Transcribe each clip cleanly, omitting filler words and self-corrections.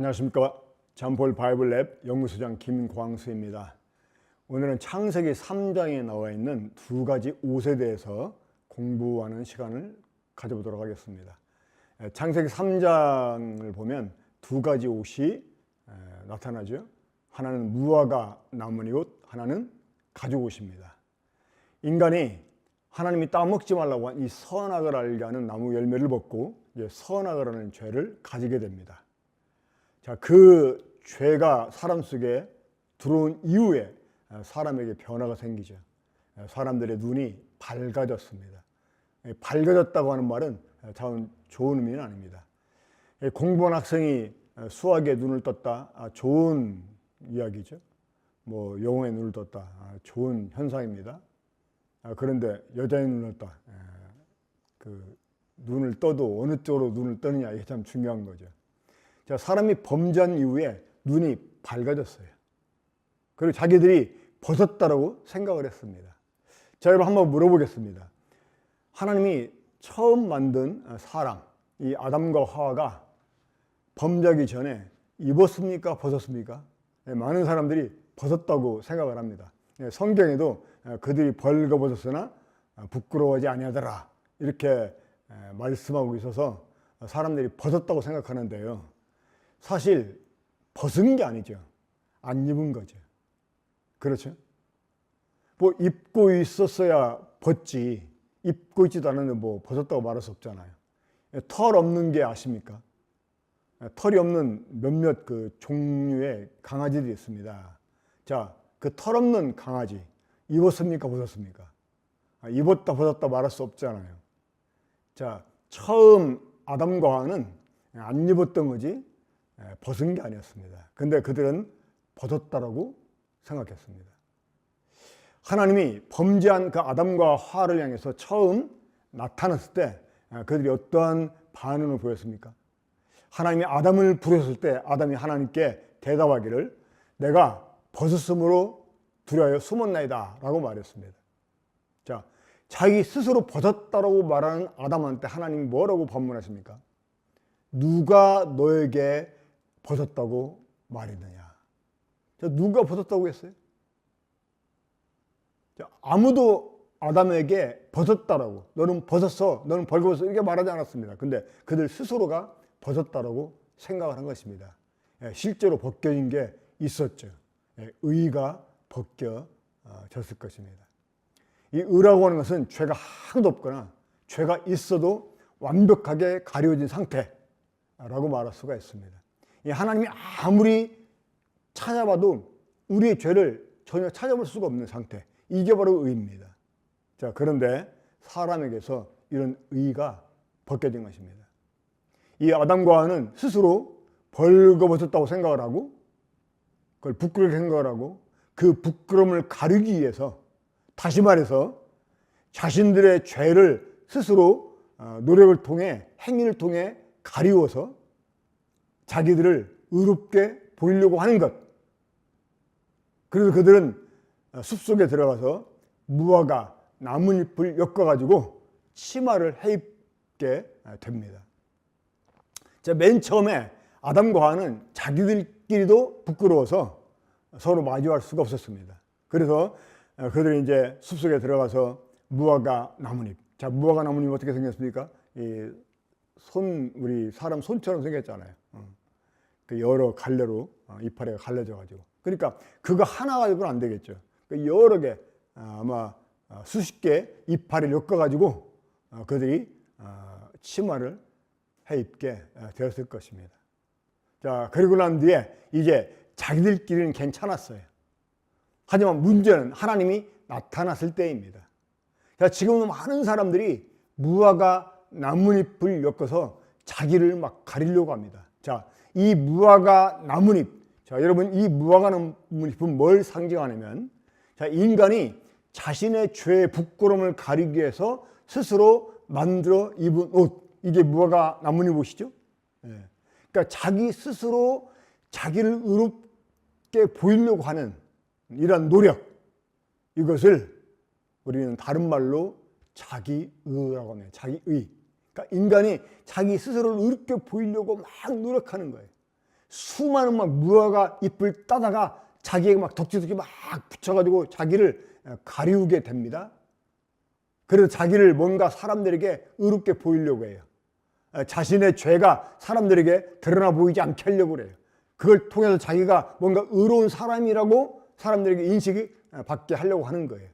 안녕하십니까. 잠볼 바이블랩 연구소장 김광수입니다. 오늘은 창세기 3장에 나와 있는 두 가지 옷에 대해서 공부하는 시간을 가져보도록 하겠습니다. 창세기 3장을 보면 두 가지 옷이 나타나죠. 하나는 무화과 나무의 옷, 하나는 가죽 옷입니다. 인간이 하나님이 따먹지 말라고 한 이 선악을 알게 하는 나무 열매를 먹고 이제 선악을 하는 죄를 가지게 됩니다. 자, 그 죄가 사람 속에 들어온 이후에 사람에게 변화가 생기죠. 사람들의 눈이 밝아졌습니다. 밝아졌다고 하는 말은 참 좋은 의미는 아닙니다. 공부한 학생이 수학에 눈을 떴다, 좋은 이야기죠. 뭐 영어에 눈을 떴다, 좋은 현상입니다. 그런데 여자의 눈을 떴다, 그 눈을 떠도 어느 쪽으로 눈을 뜨느냐, 이게 참 중요한 거죠. 자, 사람이 범죄한 이후에 눈이 밝아졌어요. 그리고 자기들이 벗었다라고 생각을 했습니다. 자, 여러분 한번 물어보겠습니다. 하나님이 처음 만든 사람, 이 아담과 하와가 범죄하기 전에 입었습니까? 벗었습니까? 많은 사람들이 벗었다고 생각을 합니다. 성경에도 그들이 벌거벗었으나 부끄러워하지 아니하더라, 이렇게 말씀하고 있어서 사람들이 벗었다고 생각하는데요. 사실 벗은 게 아니죠. 안 입은 거죠. 그렇죠? 뭐 입고 있었어야 벗지, 입고 있지도 않았는데 뭐 벗었다고 말할 수 없잖아요. 털 없는 게 아십니까? 털이 없는 몇몇 그 종류의 강아지들이 있습니다. 자, 그 털 없는 강아지 입었습니까? 벗었습니까? 입었다 벗었다 말할 수 없잖아요. 자, 처음 아담과 하와는 안 입었던 거지 벗은 게 아니었습니다. 근데 그들은 벗었다라고 생각했습니다. 하나님이 범죄한 그 아담과 하와를 향해서 처음 나타났을 때 그들이 어떠한 반응을 보였습니까? 하나님이 아담을 부르셨을 때 아담이 하나님께 대답하기를 내가 벗었으므로 두려워 숨었나이다 라고 말했습니다. 자, 자기 스스로 벗었다라고 말하는 아담한테 하나님이 뭐라고 반문하십니까? 누가 너에게 벗었다고 말했느냐? 자, 누가 벗었다고 했어요? 자, 아무도 아담에게 벗었다라고, 너는 벗었어, 너는 벌거벗어, 이렇게 말하지 않았습니다. 근데 그들 스스로가 벗었다라고 생각을 한 것입니다. 실제로 벗겨진 게 있었죠. 의가 벗겨졌을 것입니다. 이 의라고 하는 것은 죄가 하나도 없거나 죄가 있어도 완벽하게 가려진 상태라고 말할 수가 있습니다. 하나님이 아무리 찾아봐도 우리의 죄를 전혀 찾아볼 수가 없는 상태, 이게 바로 의입니다. 자, 그런데 사람에게서 이런 의가 벗겨진 것입니다. 이 아담과 하와는 스스로 벌거벗었다고 생각을 하고 그걸 부끄럽게 생각을 하고 그 부끄러움을 가리기 위해서, 다시 말해서 자신들의 죄를 스스로 노력을 통해, 행위를 통해 가리워서 자기들을 의롭게 보이려고 하는 것. 그래서 그들은 숲속에 들어가서 무화과 나뭇잎을 엮어가지고 치마를 해입게 됩니다. 자, 맨 처음에 아담과 하와는 자기들끼리도 부끄러워서 서로 마주할 수가 없었습니다. 그래서 그들이 이제 숲속에 들어가서 무화과 나뭇잎. 자, 무화과 나뭇잎 어떻게 생겼습니까? 우리 사람 손처럼 생겼잖아요. 그 여러 갈래로 이파리가 갈라져 가지고. 그러니까 그거 하나 가지고는 안 되겠죠. 여러 개, 아마 수십 개 이파리를 엮어 가지고 그들이 치마를 해 입게 되었을 것입니다. 자, 그리고 난 뒤에 이제 자기들끼리는 괜찮았어요. 하지만 문제는 하나님이 나타났을 때입니다. 자, 지금은 많은 사람들이 무화과 나뭇잎을 엮어서 자기를 막 가리려고 합니다. 자, 이 무화과 나뭇잎, 자, 여러분, 이 무화과 나뭇잎은 뭘 상징하냐면, 자, 인간이 자신의 죄의 부끄러움을 가리기 위해서 스스로 만들어 입은 옷, 이게 무화과 나뭇잎 옷이죠. 그러니까 자기 스스로 자기를 의롭게 보이려고 하는 이런 노력, 이것을 우리는 다른 말로 자기의라고 합니다. 자기의. 그러니까 인간이 자기 스스로를 의롭게 보이려고 막 노력하는 거예요. 수많은 막 무화과 잎을 따다가 자기에게 막 덕지덕지 막 붙여가지고 자기를 가리우게 됩니다. 그래서 자기를 뭔가 사람들에게 의롭게 보이려고 해요. 자신의 죄가 사람들에게 드러나 보이지 않게 하려고 그래요. 그걸 통해서 자기가 뭔가 의로운 사람이라고 사람들에게 인식이 받게 하려고 하는 거예요.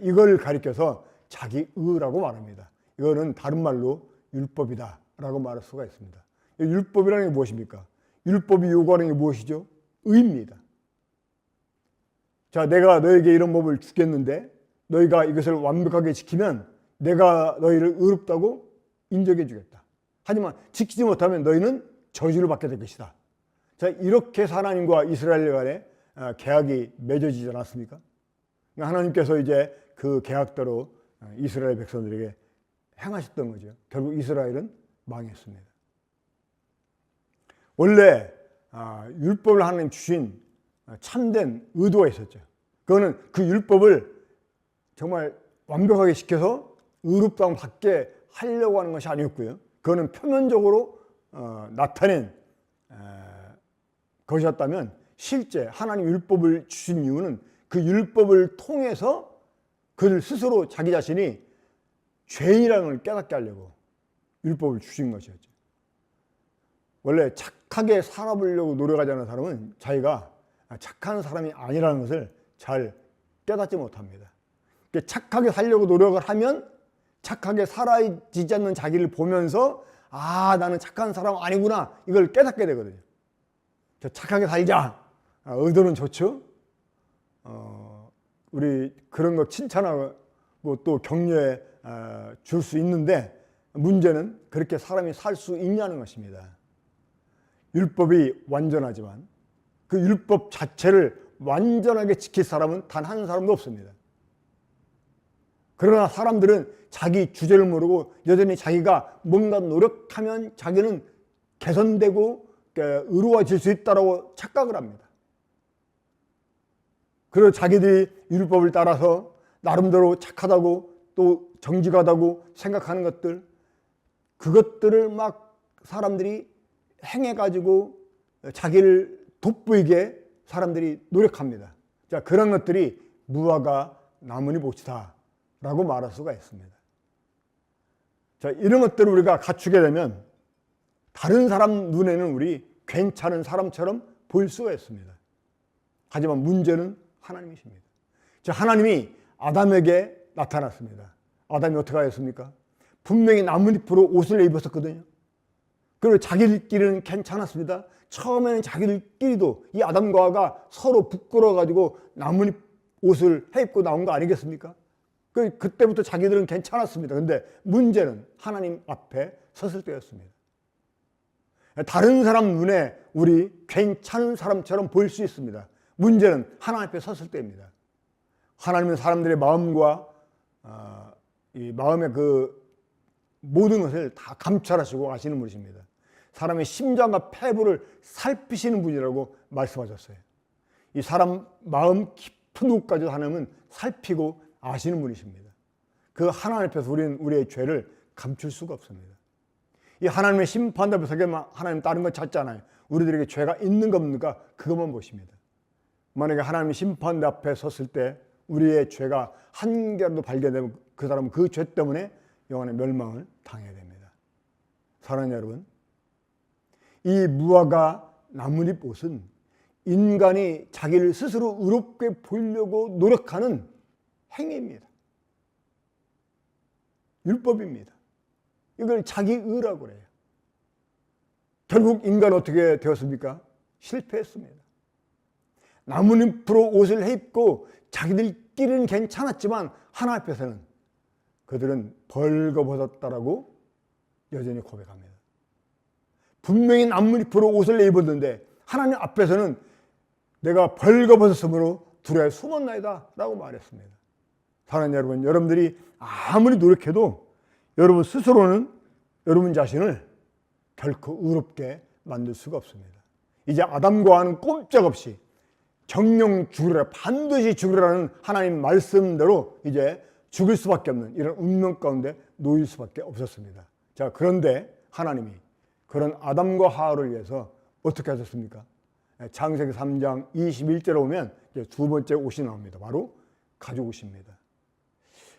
이걸 가리켜서 자기의라고 말합니다. 이거는 다른 말로 율법이다 라고 말할 수가 있습니다. 율법이라는 게 무엇입니까? 율법이 요구하는 게 무엇이죠? 의입니다. 자, 내가 너에게 이런 법을 주겠는데 너희가 이것을 완벽하게 지키면 내가 너희를 의롭다고 인정해 주겠다. 하지만 지키지 못하면 너희는 저주를 받게 될 것이다. 자, 이렇게 하나님과 이스라엘 간에 계약이 맺어지지 않았습니까? 하나님께서 이제 그 계약대로 이스라엘 백성들에게 행하셨던 거죠. 결국 이스라엘은 망했습니다. 원래 율법을 하나님 주신 참된 의도가 있었죠. 그거는 그 율법을 정말 완벽하게 지켜서 의롭다함 받게 하려고 하는 것이 아니었고요. 그거는 표면적으로 나타낸 것이었다면 실제 하나님 율법을 주신 이유는 그 율법을 통해서 그들 스스로 자기 자신이 죄인이라는 걸 깨닫게 하려고 율법을 주신 것이었죠. 원래 착하게 살아보려고 노력하지 않는 사람은 자기가 착한 사람이 아니라는 것을 잘 깨닫지 못합니다. 착하게 살려고 노력을 하면 착하게 살아지지 않는 자기를 보면서 나는 착한 사람 아니구나 이걸 깨닫게 되거든요. 착하게 살자. 의도는 좋죠. 우리 그런 거 칭찬하고 또 격려해 줄 수 있는데 문제는 그렇게 사람이 살 수 있냐는 것입니다. 율법이 완전하지만 그 율법 자체를 완전하게 지킬 사람은 단 한 사람도 없습니다. 그러나 사람들은 자기 주제를 모르고 여전히 자기가 뭔가 노력하면 자기는 개선되고 의로워질 수 있다고 착각을 합니다. 그리고 자기들이 율법을 따라서 나름대로 착하다고 또 정직하다고 생각하는 것들, 그것들을 막 사람들이 행해가지고 자기를 돋보이게 사람들이 노력합니다. 자, 그런 것들이 무화과 나뭇잎 옷이다라고 말할 수가 있습니다. 자, 이런 것들을 우리가 갖추게 되면 다른 사람 눈에는 우리 괜찮은 사람처럼 보일 수가 있습니다. 하지만 문제는 하나님이십니다. 자, 하나님이 아담에게 나타났습니다. 아담이 어떻게 하였습니까? 분명히 나뭇잎으로 옷을 입었었거든요. 그리고 자기들끼리는 괜찮았습니다. 처음에는 자기들끼리도 이 아담과 하와가 서로 부끄러워가지고 나뭇잎 옷을 해입고 나온 거 아니겠습니까? 그때부터 자기들은 괜찮았습니다. 근데 문제는 하나님 앞에 섰을 때였습니다. 다른 사람 눈에 우리 괜찮은 사람처럼 보일 수 있습니다. 문제는 하나님 앞에 섰을 때입니다. 하나님은 사람들의 마음과 이 마음의 그 모든 것을 다 감찰하시고 아시는 분이십니다. 사람의 심장과 폐부를 살피시는 분이라고 말씀하셨어요. 이 사람 마음 깊은 곳까지 하나님은 살피고 아시는 분이십니다. 그 하나님 앞에서 우리는 우리의 죄를 감출 수가 없습니다. 이 하나님의 심판 앞에 서게 하나님 다른 거 찾잖아요. 우리들에게 죄가 있는 겁니까? 그것만 보십니다. 만약에 하나님의 심판 앞에 섰을 때 우리의 죄가 한 개라도 발견되면 그 사람은 그 죄 때문에 영원의 멸망을 당해야 됩니다. 사랑하는 여러분, 이 무화과 나뭇잎 옷은 인간이 자기를 스스로 의롭게 보이려고 노력하는 행위입니다. 율법입니다. 이걸 자기의라고 그래요. 결국 인간은 어떻게 되었습니까? 실패했습니다. 나뭇잎으로 옷을 입고 자기들끼리는 괜찮았지만 하나님 앞에서는 그들은 벌거벗었다라고 여전히 고백합니다. 분명히 나뭇잎으로 옷을 입었는데 하나님 앞에서는 내가 벌거벗었으므로 두려워 숨었나이다 라고 말했습니다. 사랑하는 여러분, 여러분들이 아무리 노력해도 여러분 스스로는 여러분 자신을 결코 의롭게 만들 수가 없습니다. 이제 아담과 하와는 꼼짝없이 정령 죽으리라, 반드시 죽으리라는 하나님 말씀대로 이제 죽을 수밖에 없는 이런 운명 가운데 놓일 수밖에 없었습니다. 자, 그런데 하나님이 그런 아담과 하와를 위해서 어떻게 하셨습니까? 창세기 3장 21절에 보면 이제 두 번째 옷이 나옵니다. 바로 가죽 옷입니다.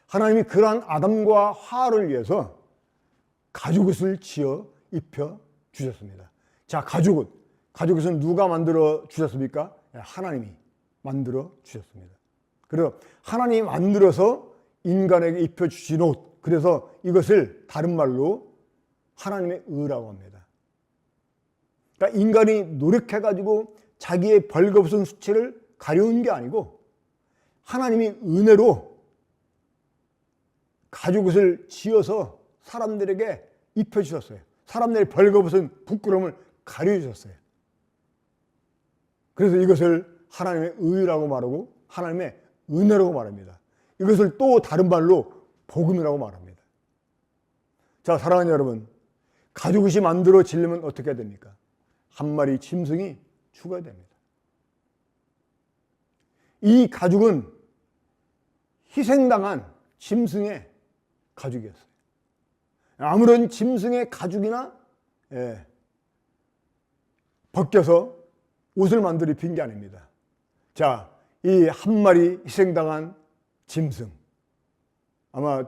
하나님이 그러한 아담과 하와를 위해서 가죽 옷을 지어 입혀 주셨습니다. 자, 가죽 옷은 누가 만들어 주셨습니까? 하나님이 만들어 주셨습니다. 그래서 하나님이 만들어서 인간에게 입혀 주신 옷, 그래서 이것을 다른 말로 하나님의 의라고 합니다. 그러니까 인간이 노력해가지고 자기의 벌거벗은 수치를 가려운 게 아니고 하나님이 은혜로 가죽옷을 지어서 사람들에게 입혀주셨어요. 사람들의 벌거벗은 부끄러움을 가려주셨어요. 그래서 이것을 하나님의 의라고 말하고 하나님의 은혜라고 말합니다. 이것을 또 다른 말로 복음이라고 말합니다. 자, 사랑하는 여러분, 가죽옷이 만들어지려면 어떻게 해야 됩니까? 한 마리 짐승이 죽어야 됩니다. 이 가죽은 희생당한 짐승의 가죽이었어요. 아무런 짐승의 가죽이나 벗겨서 옷을 만들어 입힌 게 아닙니다. 자, 이 한 마리 희생당한 짐승, 아마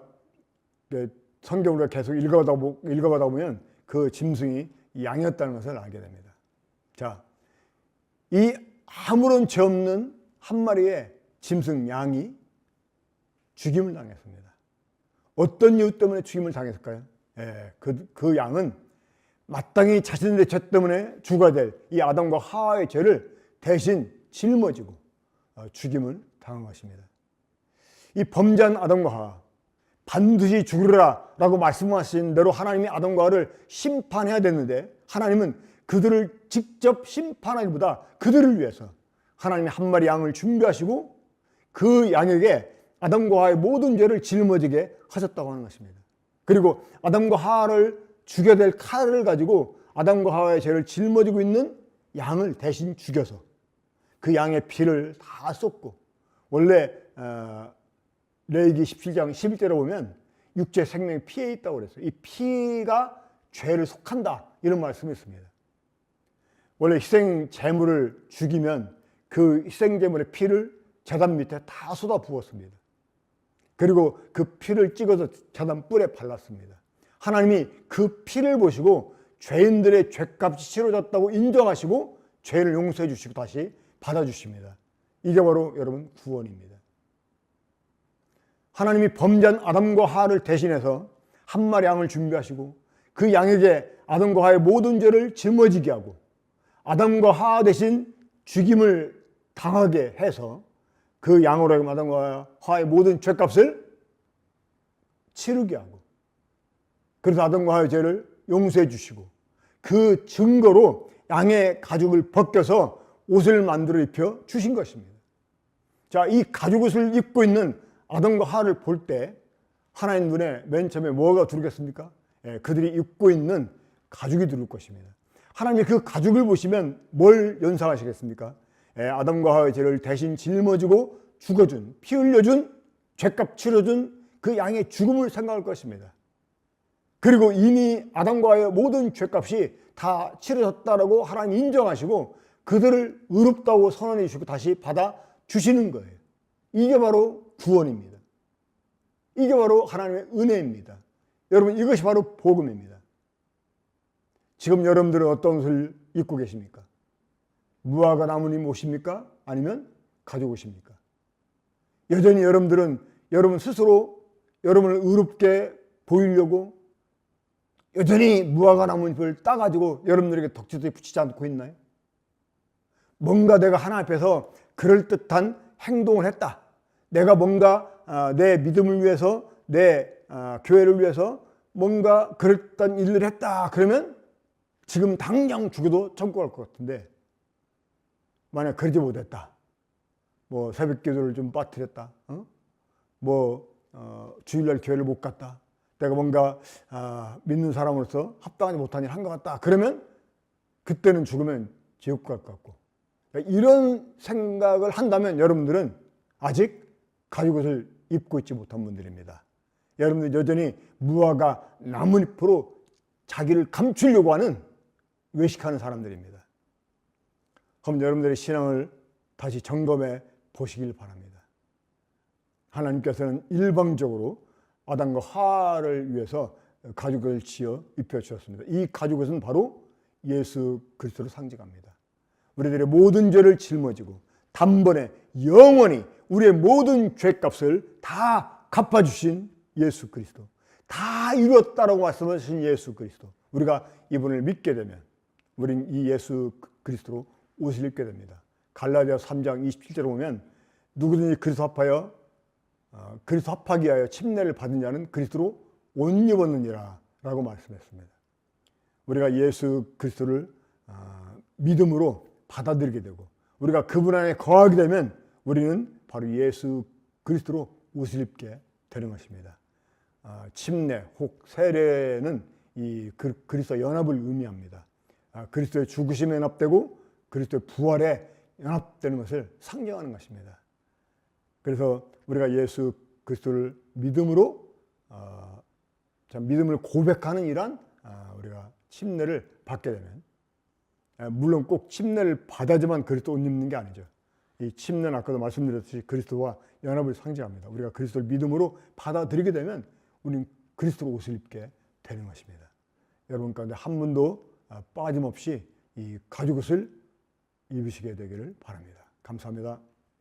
성경을 계속 읽어가다 보면 그 짐승이 양이었다는 것을 알게 됩니다. 자, 이 아무런 죄 없는 한 마리의 짐승 양이 죽임을 당했습니다. 어떤 이유 때문에 죽임을 당했을까요? 그 양은 마땅히 자신의 죄 때문에 죽어야 될 이 아담과 하와의 죄를 대신 짊어지고 죽임을 당한 것입니다. 이 범죄한 아담과 하와, 반드시 죽으리라 라고 말씀하신 대로 하나님이 아담과 하와를 심판해야 되는데 하나님은 그들을 직접 심판하기보다 그들을 위해서 하나님이 한 마리 양을 준비하시고 그 양에게 아담과 하와의 모든 죄를 짊어지게 하셨다고 하는 것입니다. 그리고 아담과 하와를 죽여야 될 칼을 가지고 아담과 하와의 죄를 짊어지고 있는 양을 대신 죽여서 그 양의 피를 다 쏟고, 원래 레위기 17장 11절에 보면 육체 생명이 피에 있다고 그랬어요. 이 피가 죄를 속한다, 이런 말씀이 있습니다. 원래 희생 제물을 죽이면 그 희생 제물의 피를 제단 밑에 다 쏟아 부었습니다. 그리고 그 피를 찍어서 제단 뿔에 발랐습니다. 하나님이 그 피를 보시고 죄인들의 죄값이 치러졌다고 인정하시고 죄를 용서해 주시고 다시 받아주십니다. 이게 바로 여러분 구원입니다. 하나님이 범죄한 아담과 하와를 대신해서 한 마리 양을 준비하시고 그 양에게 아담과 하와의 모든 죄를 짊어지게 하고 아담과 하와 대신 죽임을 당하게 해서 그 양으로 하여금 아담과 하와의 모든 죄값을 치르게 하고, 그래서 아담과 하와의 죄를 용서해 주시고 그 증거로 양의 가죽을 벗겨서 옷을 만들어 입혀 주신 것입니다. 자, 이 가죽옷을 입고 있는 아담과 하와를 볼 때 하나님 눈에 맨 처음에 뭐가 들어오겠습니까? 그들이 입고 있는 가죽이 들어올 것입니다. 하나님이 그 가죽을 보시면 뭘 연상하시겠습니까? 아담과 하와의 죄를 대신 짊어지고 죽어준, 피 흘려준, 죄값 치러준 그 양의 죽음을 생각할 것입니다. 그리고 이미 아담과 하와의 모든 죄값이 다 치러졌다라고 하나님 인정하시고 그들을 의롭다고 선언해 주시고 다시 받아주시는 거예요. 이게 바로 구원입니다. 이게 바로 하나님의 은혜입니다. 여러분, 이것이 바로 복음입니다. 지금 여러분들은 어떤 옷을 입고 계십니까? 무화과 나무님 옷입니까? 아니면 가죽 옷입니까? 여전히 여러분들은 여러분 스스로 여러분을 의롭게 보이려고 여전히 무화과 나뭇잎을 따가지고 여러분들에게 덕지덕지 붙이지 않고 있나요? 뭔가 내가 하나님 앞에서 그럴듯한 행동을 했다, 내가 뭔가 내 믿음을 위해서, 내 교회를 위해서 뭔가 그럴듯한 일을 했다, 그러면 지금 당장 죽어도 천국 갈 것 같은데, 만약 그러지 못했다, 뭐 새벽 기도를 좀 빠뜨렸다, 주일날 교회를 못 갔다, 내가 뭔가 믿는 사람으로서 합당하지 못한 일 한 것 같다, 그러면 그때는 죽으면 지옥 갈 것 같고, 이런 생각을 한다면 여러분들은 아직 가죽옷을 입고 있지 못한 분들입니다. 여러분들 여전히 무화과 나뭇잎으로 자기를 감추려고 하는 외식하는 사람들입니다. 그럼 여러분들의 신앙을 다시 점검해 보시길 바랍니다. 하나님께서는 일방적으로 아담과 하와를 위해서 가죽을 지어 입혀주셨습니다. 이 가죽옷은 바로 예수 그리스도를 상징합니다. 우리들의 모든 죄를 짊어지고 단번에 영원히 우리의 모든 죄값을 다 갚아주신 예수 그리스도, 다 이루었다라고 말씀하신 예수 그리스도, 우리가 이분을 믿게 되면 우린 이 예수 그리스도로 옷을 입게 됩니다. 갈라디아서 3장 27절에 보면 누구든지 그리스도 합하여 그리스도 합하기 위하여 침례를 받은 자는 그리스도로 옷 입었느니라 라고 말씀했습니다. 우리가 예수 그리스도를 믿음으로 받아들이게 되고 우리가 그분 안에 거하게 되면 우리는 바로 예수 그리스도로 옷을 입게 되는 것입니다. 침례 혹 세례는 이 그리스도 연합을 의미합니다. 그리스도의 죽으심에 연합되고 그리스도의 부활에 연합되는 것을 상징하는 것입니다. 그래서 우리가 예수 그리스도를 믿음으로 믿음을 고백하는 이란 우리가 침례를 받게 되면, 물론 꼭 침례를 받아야지만 그리스도 옷 입는 게 아니죠. 이 침례는 아까도 말씀드렸듯이 그리스도와 연합을 상징합니다. 우리가 그리스도를 믿음으로 받아들이게 되면 우리는 그리스도로 옷을 입게 되는 것입니다. 여러분 가운데 한 분도 빠짐없이 이 가죽옷을 입으시게 되기를 바랍니다. 감사합니다.